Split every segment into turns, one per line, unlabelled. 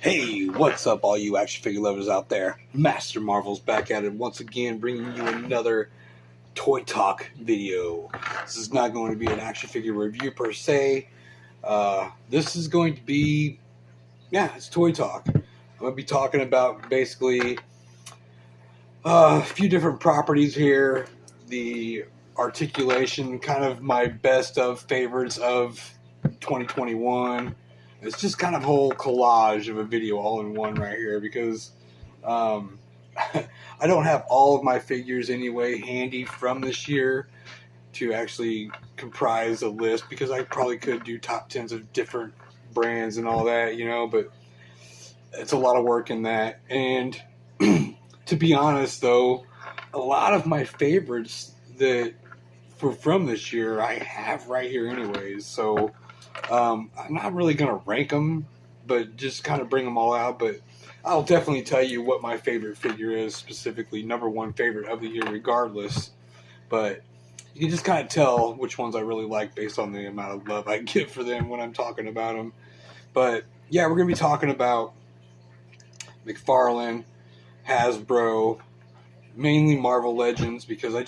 Hey, what's up, all you action figure lovers out there? MasterMarvel's back at it once again, bringing you another Toy Talk video. This is not going to be an action figure review per se. This is going to be, it's Toy Talk. I'm going to be talking about basically a few different properties here. The Articulation, kind of my best of favorites of 2021. It's just kind of a whole collage of a video all in one right here because I don't have all of my figures anyway handy from this year to actually comprise a list, because I probably could do top 10s of different brands and all that, but it's a lot of work in that. And to be honest though, a lot of my favorites that were from this year I have right here anyways, so I'm not really going to rank them, but just kind of bring them all out. But I'll definitely tell you what my favorite figure is, specifically number one favorite of the year regardless. But you can just kind of tell which ones I really like based on the amount of love I give for them when I'm talking about them. But yeah, we're going to be talking about Mcfarland, Hasbro, mainly Marvel Legends, because I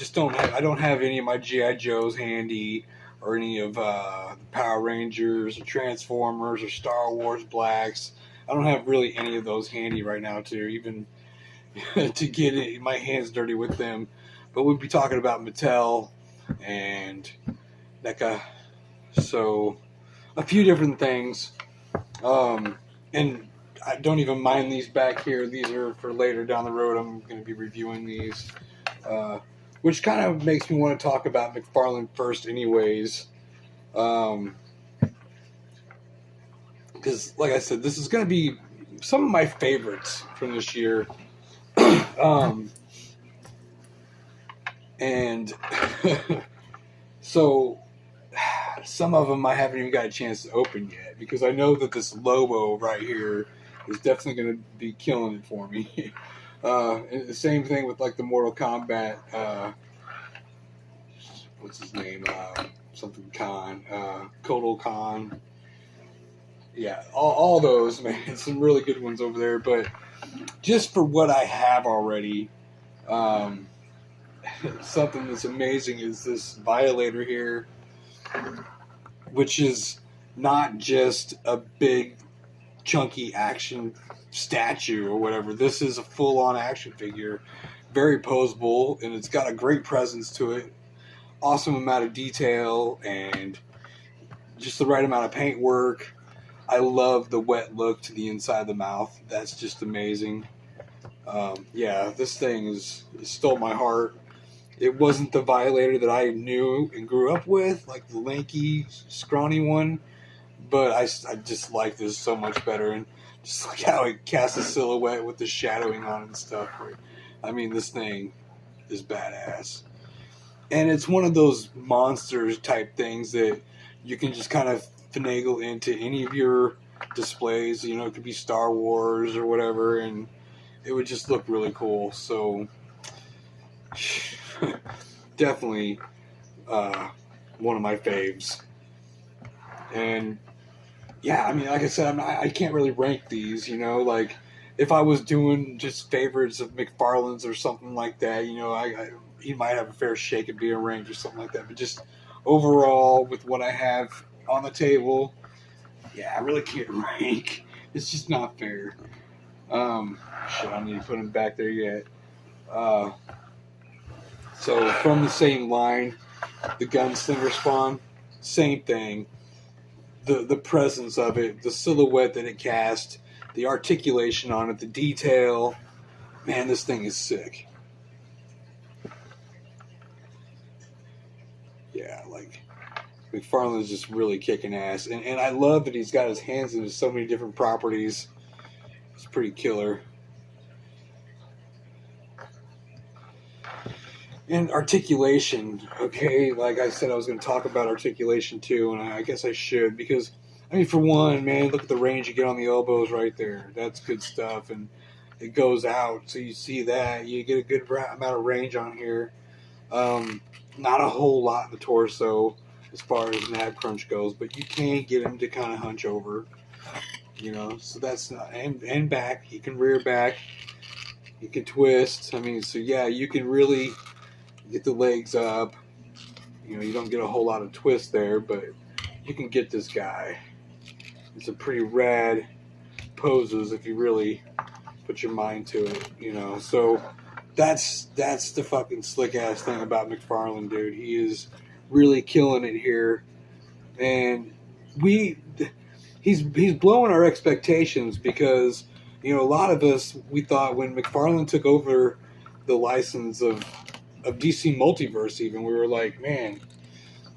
don't have any of my G.I. Joes handy, or any of the Power Rangers or Transformers or Star Wars Blacks. I don't have really any of those handy right now to even to get my hands dirty with them. But we'll be talking about Mattel and Neca, so a few different things. And I don't even mind these back here. These are for later down the road. I'm going to be reviewing these. Which kind of makes me want to talk about Mcfarland first anyways. Because, like I said, this is going to be some of my favorites from this year. And so some of them I haven't even got a chance to open yet, because I know that this Lobo right here is definitely going to be killing it for me. And the same thing with like the Mortal Kombat, what's his name, something Khan, Kotal Khan. Yeah, all those, man, some really good ones over there. But just for what I have already, something that's amazing is this Violator here, which is not just a big chunky action statue or whatever. This is a full-on action figure, very poseable, and it's got a great presence to it, awesome amount of detail, and just the right amount of paint work. I love the wet look to the inside of the mouth. That's just amazing. Yeah, this thing stole my heart. It wasn't the Violator that I knew and grew up with, like the lanky, scrawny one, but I just like this so much better. And just like how it casts a silhouette with the shadowing on it and stuff. I mean, this thing is badass. And it's one of those monsters type things that you can just kind of finagle into any of your displays. It could be Star Wars or whatever, and it would just look really cool. So definitely one of my faves. And yeah, I mean, like I said, I can't really rank these, like if I was doing just favorites of Mcfarland's or something like that, he might have a fair shake at being ranked or something like that. But just overall, with what I have on the table, yeah, I really can't rank. It's just not fair. Shit, I need to put him back there yet. So from the same line, the Gunslinger Spawn, same thing. The presence of it, the silhouette that it cast, the articulation on it, the detail. Man, this thing is sick. Yeah, like, Mcfarland is just really kicking ass. And I love that he's got his hands into so many different properties. It's pretty killer. And Articulation, okay, like I said, I was going to talk about Articulation too, and I guess I should, because, I mean, for one, man, look at the range you get on the elbows right there. That's good stuff, and it goes out, so you see that. You get a good amount of range on here. Not a whole lot in the torso as far as nab crunch goes, but you can get him to kind of hunch over. You know, so that's not, and back. He can rear back. He can twist. I mean, so yeah, you can really get the legs up. You know, you don't get a whole lot of twist there, but you can get this guy. It's a pretty rad poses if you really put your mind to it, you know. So that's the fucking slick ass thing about McFarland, dude. He is really killing it here, and he's blowing our expectations because, you know, a lot of us, we thought when McFarland took over the license of DC Multiverse, even, we were like, man,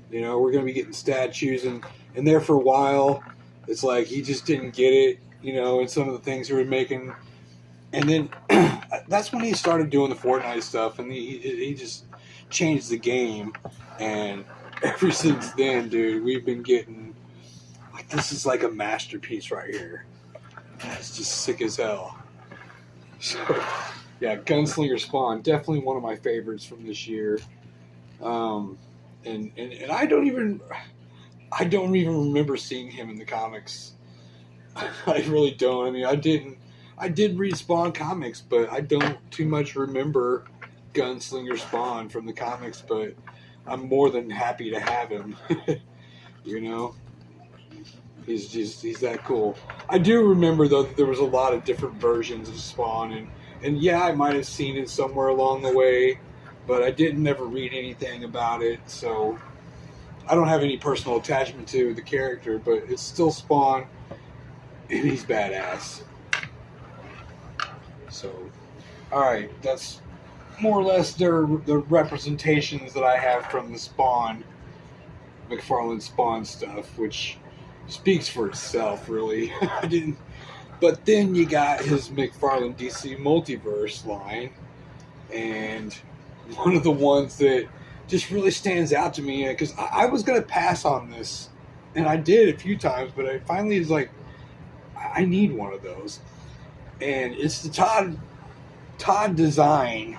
you know, we're gonna be getting statues, and there for a while, it's like he just didn't get it, you know, and some of the things he was making. And then that's when he started doing the Fortnite stuff, and he just changed the game. And ever since then, dude, we've been getting, like, this is like a masterpiece right here. It's just sick as hell. So, yeah, Gunslinger Spawn, definitely one of my favorites from this year. And I don't even remember seeing him in the comics. I really don't. I mean, I did read Spawn comics, but I don't too much remember Gunslinger Spawn from the comics, but I'm more than happy to have him. You know? He's that cool. I do remember, though, that there was a lot of different versions of Spawn, and yeah, I might have seen it somewhere along the way, but I didn't never read anything about it, so I don't have any personal attachment to the character, but it's still Spawn, and he's badass. So, alright, that's more or less the representations that I have from the Spawn, McFarlane Spawn stuff, which speaks for itself, really. But then you got his McFarlane DC Multiverse line, and one of the ones that just really stands out to me, because I was going to pass on this, and I did a few times, but I finally was like, I need one of those. And it's the Todd design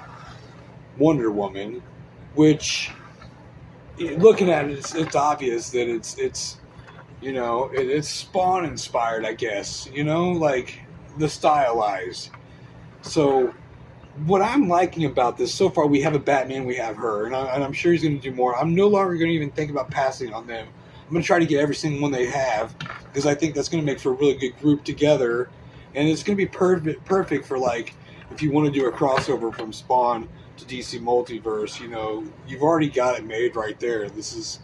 Wonder Woman, which, looking at it, it's obvious that it's you know, it's Spawn inspired, I guess, you know, like the stylized. So what I'm liking about this, so far we have a Batman, we have her, and I'm sure he's going to do more. I'm no longer going to even think about passing on them. I'm going to try to get every single one they have, because I think that's going to make for a really good group together, and it's going to be perfect for, like, if you want to do a crossover from Spawn to DC Multiverse, you know, you've already got it made right there. This is,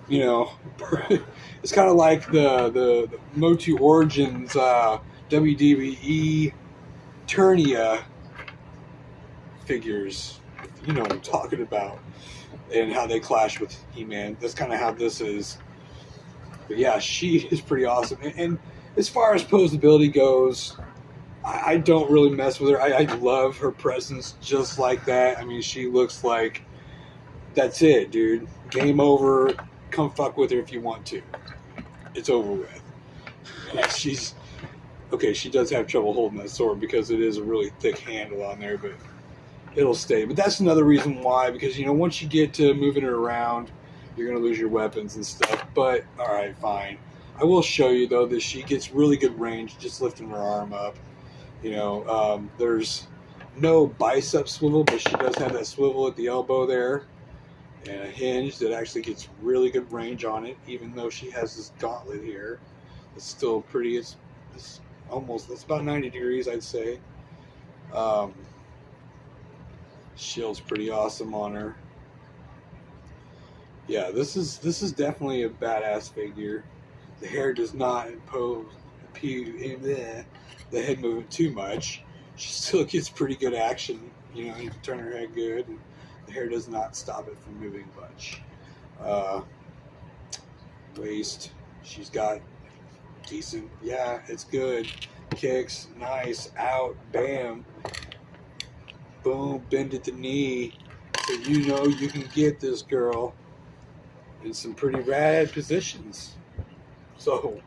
you know, it's kind of like the Motu Origins WWE Turnia figures, you know what I'm talking about, and how they clash with He-Man. That's kind of how this is. But yeah, she is pretty awesome. And as far as posability goes, I don't really mess with her. I love her presence just like that. I mean, she looks like, that's it, dude. Game over. Come fuck with her if you want to. It's over with. She's okay. She does have trouble holding that sword because it is a really thick handle on there, but it'll stay. But that's another reason why, because, you know, once you get to moving it around, you're going to lose your weapons and stuff. But all right, fine. I will show you, though, that she gets really good range just lifting her arm up. You know, there's no bicep swivel, but she does have that swivel at the elbow there, and a hinge that actually gets really good range on it, even though she has this gauntlet here. It's still pretty, it's almost, it's about 90 degrees, I'd say. Shield's pretty awesome on her. Yeah, this is definitely a badass figure. The hair does not impose the head movement too much. She still gets pretty good action. You know, you can turn her head good, and the hair does not stop it from moving much. Waist, she's got decent, yeah, it's good. Kicks, nice, out, bam, boom, bend at the knee. So you know you can get this girl in some pretty rad positions. So,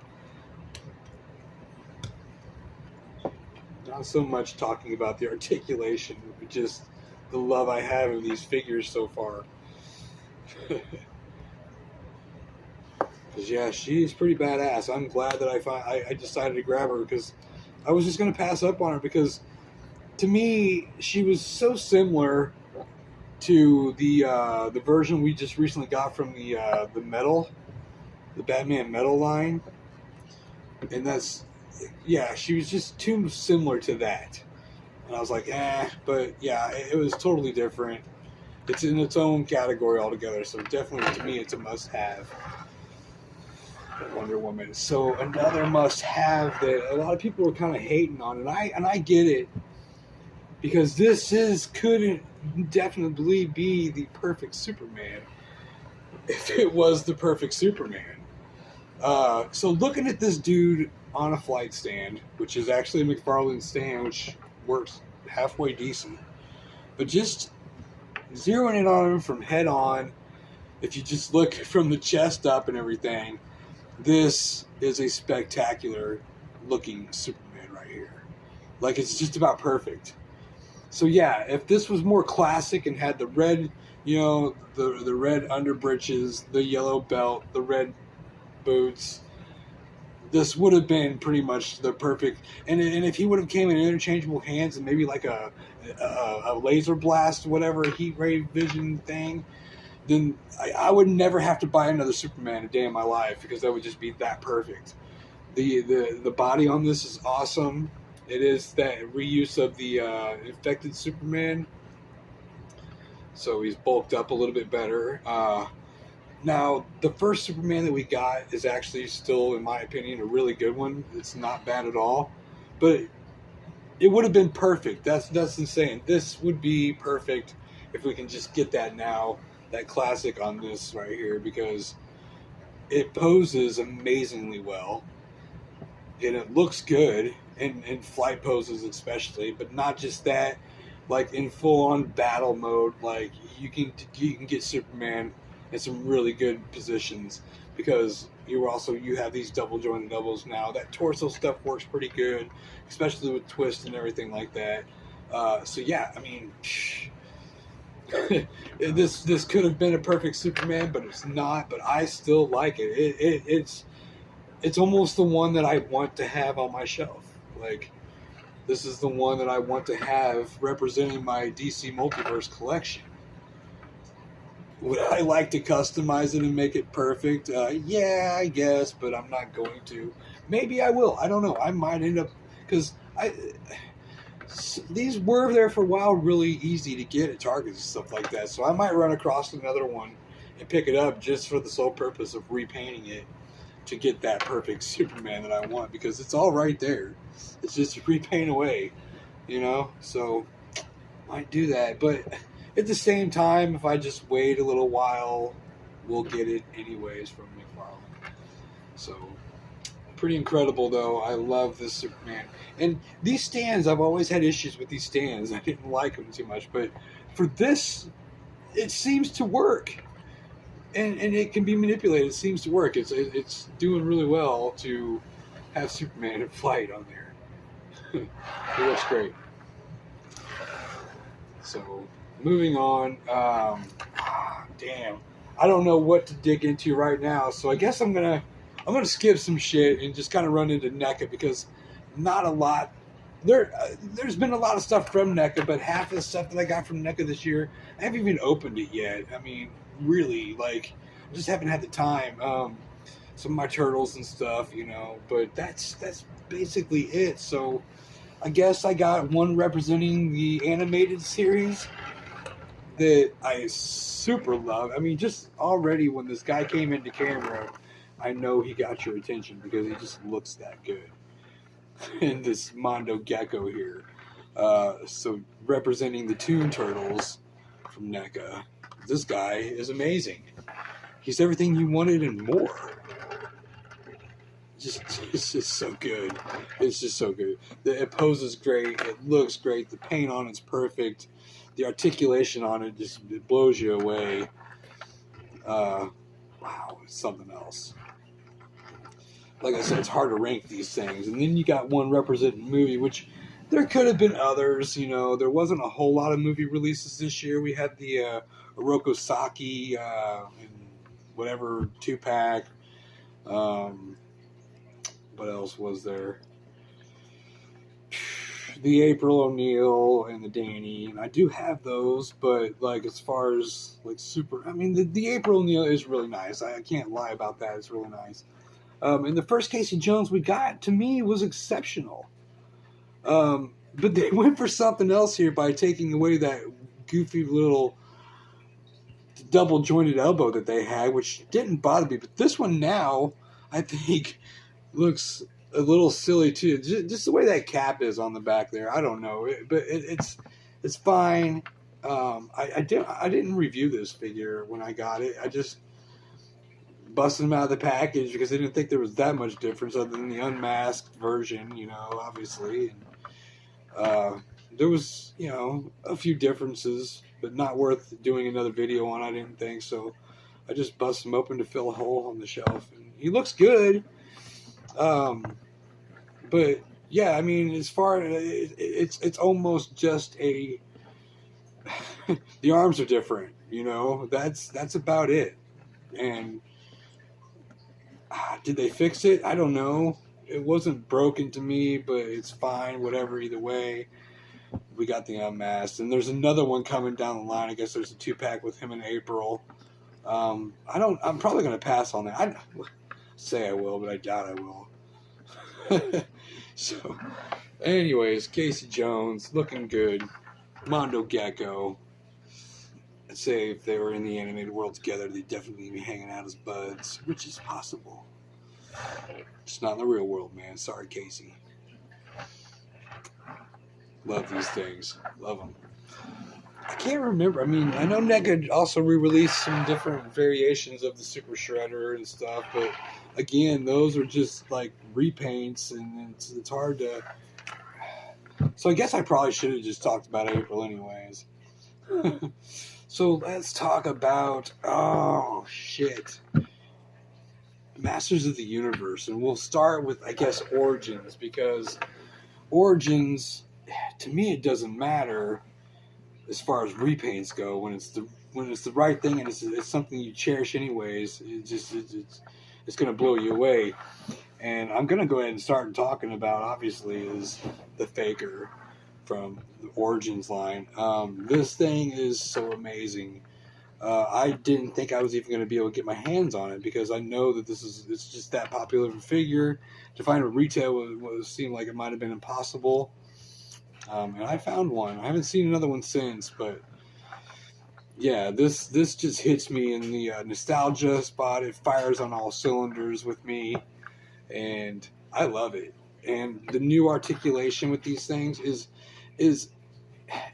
not so much talking about the articulation, but just the love I have of these figures so far. Because, yeah, she's pretty badass. I'm glad that I decided to grab her, because I was just going to pass up on her, because to me, she was so similar to the version we just recently got from the Batman Metal line. And that's, yeah, she was just too similar to that. And I was like, but yeah, it was totally different. It's in its own category altogether, so definitely to me it's a must-have. Wonder Woman. So another must-have that a lot of people were kind of hating on, and I get it, because this couldn't definitely be the perfect Superman if it was the perfect Superman. So looking at this dude on a flight stand, which is actually a McFarland stand, which works halfway decent, but just zeroing in on him from head on, if you just look from the chest up and everything, this is a spectacular looking Superman right here. Like, it's just about perfect. So yeah, if this was more classic and had the red, the red underbreeches, the yellow belt, the red boots, this would have been pretty much the perfect. And if he would have came in interchangeable hands and maybe like a laser blast, whatever, heat ray vision thing, then I would never have to buy another Superman a day in my life, because that would just be that perfect. The body on this is awesome. It is that reuse of the infected Superman, so he's bulked up a little bit better. Now, the first Superman that we got is actually still, in my opinion, a really good one. It's not bad at all, but it would have been perfect. That's insane. This would be perfect if we can just get that now, that classic on this right here, because it poses amazingly well, and it looks good in flight poses especially, but not just that, like in full-on battle mode, like you can get Superman in some really good positions, because you have these double jointed doubles now. That torso stuff works pretty good, especially with twists and everything like that. So yeah, I mean, this could have been a perfect Superman, but it's not. But I still like it. It's almost the one that I want to have on my shelf. Like, this is the one that I want to have representing my DC Multiverse collection. Would I like to customize it and make it perfect? Yeah, I guess, but I'm not going to. Maybe I will. I don't know. I might end up, because these were there for a while, really easy to get at Target and stuff like that. So I might run across another one and pick it up just for the sole purpose of repainting it to get that perfect Superman that I want, because it's all right there. It's just repaint away, So might do that, but at the same time, if I just wait a little while, we'll get it anyways from McFarland. So, pretty incredible, though. I love this Superman. And these stands, I've always had issues with these stands. I didn't like them too much. But for this, it seems to work. And it can be manipulated. It seems to work. It's doing really well to have Superman in flight on there. It looks great. So, moving on. Damn, I don't know what to dig into right now, so I guess I'm gonna skip some shit and just kind of run into Neca, because not a lot. There's been a lot of stuff from Neca, but half of the stuff that I got from Neca this year, I haven't even opened it yet. I mean, really, like, I just haven't had the time. Some of my turtles and stuff, but that's basically it. So I guess I got one representing the animated series that I super love. I mean, just already when this guy came into camera, I know he got your attention, because he just looks that good. And this Mondo Gecko here. So representing the Toon Turtles from NECA. This guy is amazing. He's everything you wanted and more. It's just so good. It's just so good. It poses great. It looks great. The paint on it's perfect. The articulation on it it blows you away. Wow, it's something else. Like I said, it's hard to rank these things. And then you got one representing movie, which there could have been others. There wasn't a whole lot of movie releases this year. We had the Oroku Saki and whatever 2-pack. What else was there? The April O'Neil and the Danny, and I do have those, but like as far as like super, I mean the April O'Neil is really nice. I can't lie about that; it's really nice. And the first Casey Jones we got, to me, was exceptional. But they went for something else here by taking away that goofy little double jointed elbow that they had, which didn't bother me. But this one now, I think, looks a little silly too. Just the way that cap is on the back there. I don't know, but it's fine. I didn't review this figure when I got it. I just busted them out of the package because I didn't think there was that much difference other than the unmasked version, obviously. And, there was, a few differences, but not worth doing another video on, I didn't think. So I just busted him open to fill a hole on the shelf. And he looks good. But yeah, I mean, as far as it's almost just the arms are different, that's about it. And did they fix it? I don't know. It wasn't broken to me, but it's fine, whatever, either way. We got the unmasked, and there's another one coming down the line. I guess there's a 2-pack with him in April. I'm probably going to pass on that. I say I will, but I doubt I will. So, anyways, Casey Jones, looking good. Mondo Gecko. I'd say if they were in the animated world together, they'd definitely be hanging out as buds, which is possible. Just not in the real world, man. Sorry, Casey. Love these things. Love them. I can't remember. I mean, I know Neca also re-released some different variations of the Super Shredder and stuff, but again, those are just like repaints, and it's hard to. So I guess I probably should have just talked about April anyways. So let's talk about Masters of the Universe, and we'll start with, I guess, Origins, because Origins, to me, it doesn't matter as far as repaints go when it's the right thing and it's something you cherish anyways. It's going to blow you away. And I'm going to go ahead and start talking about, obviously, is the Faker from the Origins line. This thing is so amazing. I didn't think I was even going to be able to get my hands on it because I know that it's just that popular of a figure. To find a retail seemed like it might have been impossible. And I found one. I haven't seen another one since, but yeah, this just hits me in the nostalgia spot. It fires on all cylinders with me, and I love it. And the new articulation with these things is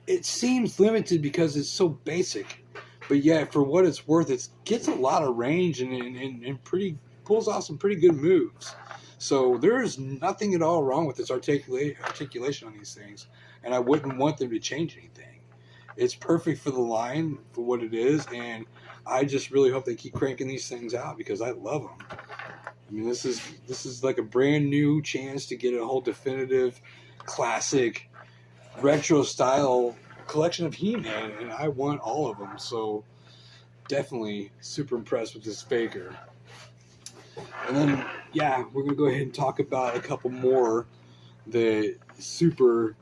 it seems limited because it's so basic, but yeah, for what it's worth, it gets a lot of range and pulls off some pretty good moves. So there's nothing at all wrong with this articulation on these things, and I wouldn't want them to change anything. It's perfect for the line, for what it is, and I just really hope they keep cranking these things out because I love them. I mean, this is like a brand new chance to get a whole definitive, classic, retro style collection of He-Man, and I want all of them. So definitely super impressed with this Faker. And then, yeah, we're going to go ahead and talk about a couple more that super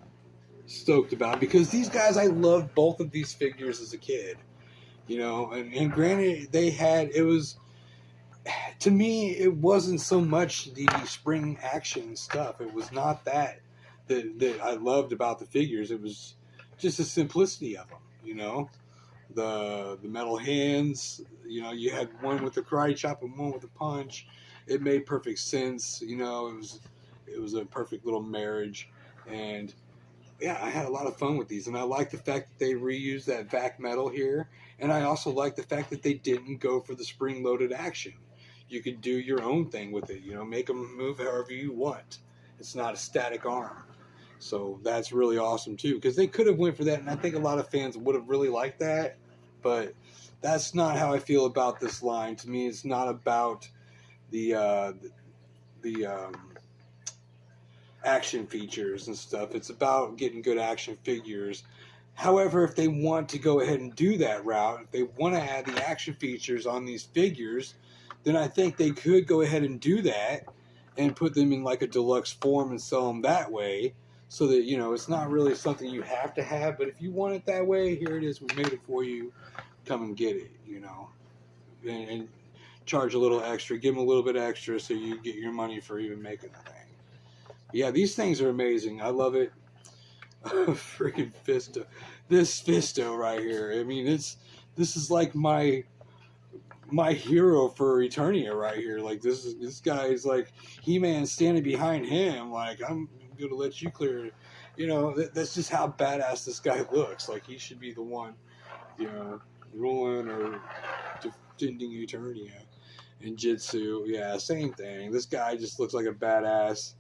stoked about, because these guys, I loved both of these figures as a kid, and granted, to me, it wasn't so much the spring action stuff. It was not that I loved about the figures. It was just the simplicity of them, the metal hands, you had one with the karate chop and one with the punch. It made perfect sense, it was a perfect little marriage, and yeah, I had a lot of fun with these, and I like the fact that they reused that vac metal here, and I also like the fact that they didn't go for the spring-loaded action. You could do your own thing with it, make them move however you want. It's not a static arm. So that's really awesome too, because they could have went for that, and I think a lot of fans would have really liked that, but that's not how I feel about this line. To me, it's not about the action features and stuff. It's about getting good action figures. However, if they want to go ahead and do that route, if they want to add the action features on these figures, then I think they could go ahead and do that and put them in like a deluxe form and sell them that way, so that, you know, it's not really something you have to have, but if you want it that way, here it is, we made it for you, come and get it, you know, and charge a little extra, give them a little bit extra so you get your money for even making the thing. Yeah, these things are amazing. I love it. Freaking Fisto. This Fisto right here. I mean, this is like my hero for Eternia right here. Like, this guy is like He-Man standing behind him. Like, I'm gonna let you clear it. You know, that's just how badass this guy looks. Like, he should be the one, you know, ruling or defending Eternia. And Jitsu, yeah, same thing. This guy just looks like a badass.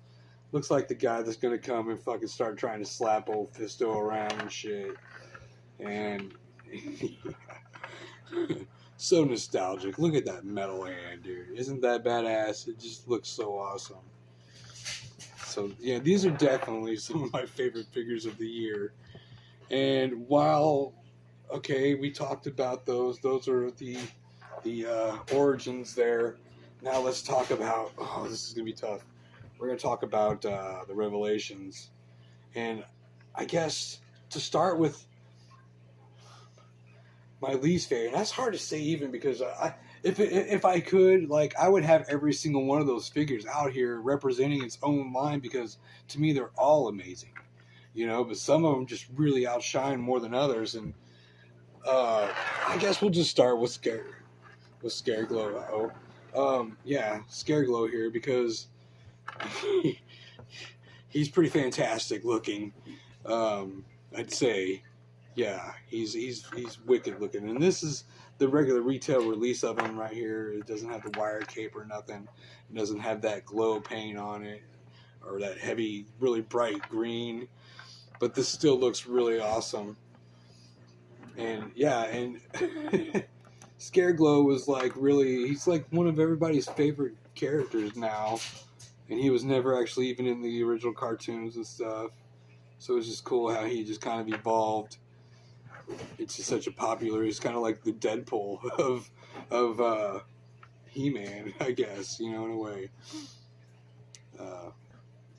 Looks like the guy that's gonna come and fucking start trying to slap old Fisto around and shit. And so nostalgic. Look at that metal hand, dude. Isn't that badass? It just looks so awesome. So yeah, these are definitely some of my favorite figures of the year. And while, okay, we talked about those are the origins there. Now let's talk about, oh, this is gonna be tough. We're gonna talk about the Revelations, and I guess to start with my least favorite. And that's hard to say even, because if I could, like, I would have every single one of those figures out here representing its own line, because to me they're all amazing, you know. But some of them just really outshine more than others, and I guess we'll just start with Scareglow. Yeah, Scareglow here, because he's pretty fantastic looking. I'd say, yeah, he's wicked looking, and this is the regular retail release of him right here. It doesn't have the wire cape or nothing. It doesn't have that glow paint on it, or that heavy, really bright green. But this still looks really awesome. And yeah, and Scareglow was like he's like one of everybody's favorite characters now. And he was never actually even in the original cartoons and stuff. So it's just cool how he just kind of evolved. It's just such a popular, he's kind of like the Deadpool of He-Man, I guess, you know, in a way.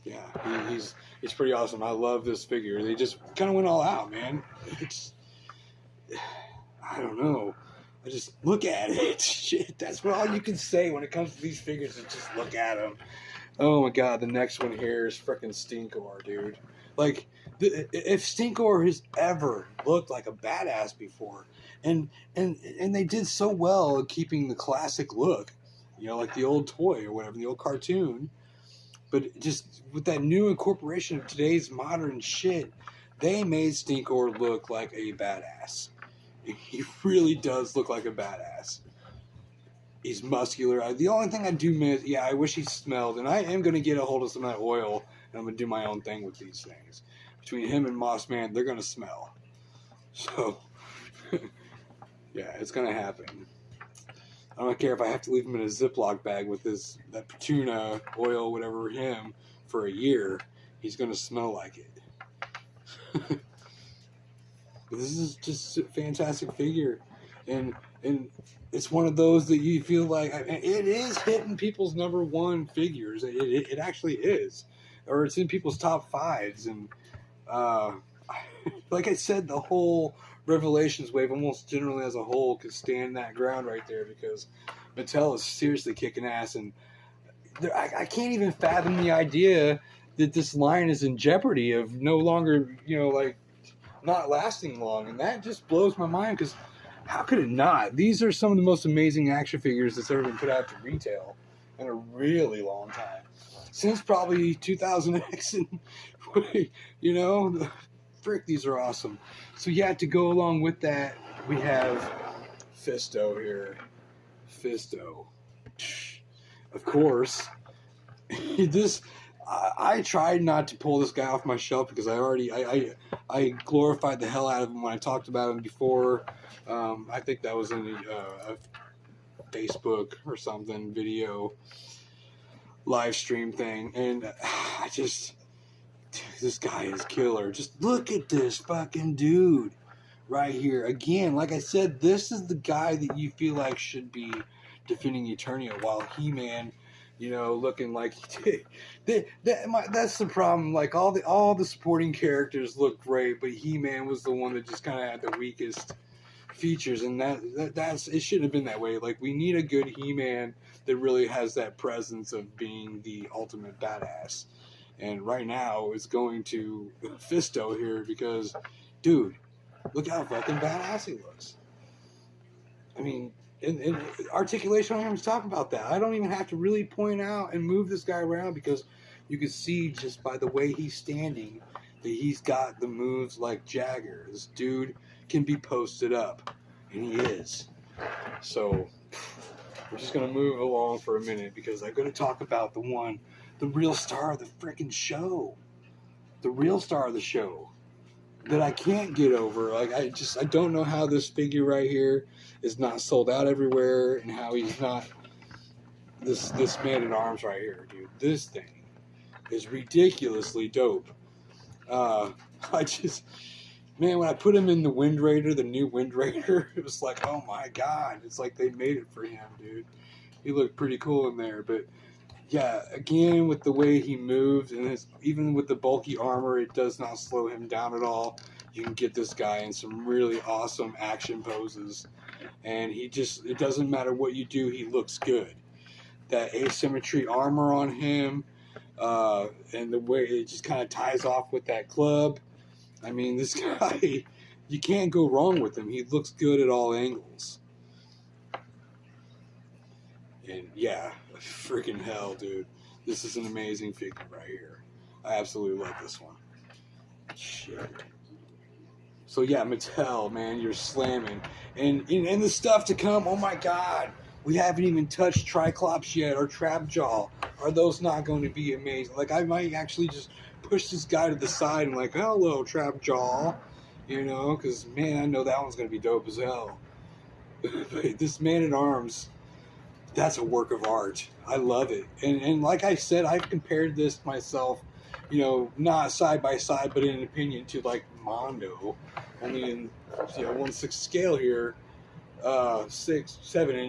Yeah, he's pretty awesome. I love this figure. They just kind of went all out, man. It's, I don't know. I just look at it. Shit, that's what all you can say when it comes to these figures, is just look at them. Oh my god, the next one here is frickin' Stinkor, dude. Like, if Stinkor has ever looked like a badass before, and they did so well at keeping the classic look, you know, like the old toy or whatever, the old cartoon, but just with that new incorporation of today's modern shit, they made Stinkor look like a badass. He really does look like a badass. He's muscular. The only thing I do miss, yeah, I wish he smelled, and I am going to get a hold of some of that oil, and I'm going to do my own thing with these things. Between him and Moss Man, they're going to smell. So, yeah, it's going to happen. I don't care if I have to leave him in a Ziploc bag with that Petuna oil, whatever, him, for a year. He's going to smell like it. But this is just a fantastic figure. And it's one of those that you feel like, it is hitting people's #1 figures. It actually is. Or it's in people's top 5s. And like I said, the whole Revelations wave, almost generally as a whole, could stand that ground right there, because Mattel is seriously kicking ass. And I can't even fathom the idea that this line is in jeopardy of no longer, you know, like, not lasting long. And that just blows my mind, because how could it not? These are some of the most amazing action figures that's ever been put out to retail in a really long time. Since probably 2000X, and, you know, frick, these are awesome. So yeah, to go along with that, we have Fisto here. Fisto. Of course. I tried not to pull this guy off my shelf, because I glorified the hell out of him when I talked about him before. I think that was in a Facebook or something video live stream thing, and this guy is killer. Just look at this fucking dude right here. Again, like I said, this is the guy that you feel like should be defending Eternia, while He-Man, you know, looking like that's the problem. Like all the supporting characters look great, but He-Man was the one that just kind of had the weakest features, and that's it. Shouldn't have been that way. Like, we need a good He-Man that really has that presence of being the ultimate badass. And right now it's going to Fisto here because, dude, look how fucking badass he looks. I mean, in Articulation, I don't even talk about that. I don't even have to really point out and move this guy around because you can see just by the way he's standing that he's got the moves like Jagger. This dude can be posted up, and he is. So we're just going to move along for a minute because I'm going to talk about the real star of the freaking show. The real star of the show that I can't get over. Like, I don't know how this figure right here is not sold out everywhere, and how he's not this Man-at-Arms right here, dude. This thing is ridiculously dope. Man, when I put him in the Wind Raider, the new Wind Raider, it was like, oh my god, it's like they made it for him, dude. He looked pretty cool in there, but yeah, again, with the way he moves, and even with the bulky armor, it does not slow him down at all. You can get this guy in some really awesome action poses, and it doesn't matter what you do, he looks good. That asymmetry armor on him, and the way it just kind of ties off with that club. I mean, this guy, you can't go wrong with him. He looks good at all angles. And yeah, freaking hell, dude. This is an amazing figure right here. I absolutely love this one. Shit. So yeah, Mattel, man, you're slamming. And the stuff to come, oh my god. We haven't even touched Triclops yet, or Trapjaw. Are those not going to be amazing? Like, I might actually just push this guy to the side and like, hello, Trapjaw. You know, because, man, I know that one's going to be dope as hell. But this Man-at-Arms, that's a work of art. I love it. And like I said, I've compared this myself, you know, not side by side, but in an opinion to like Mondo. Only in, 1/6 scale here, 7 inch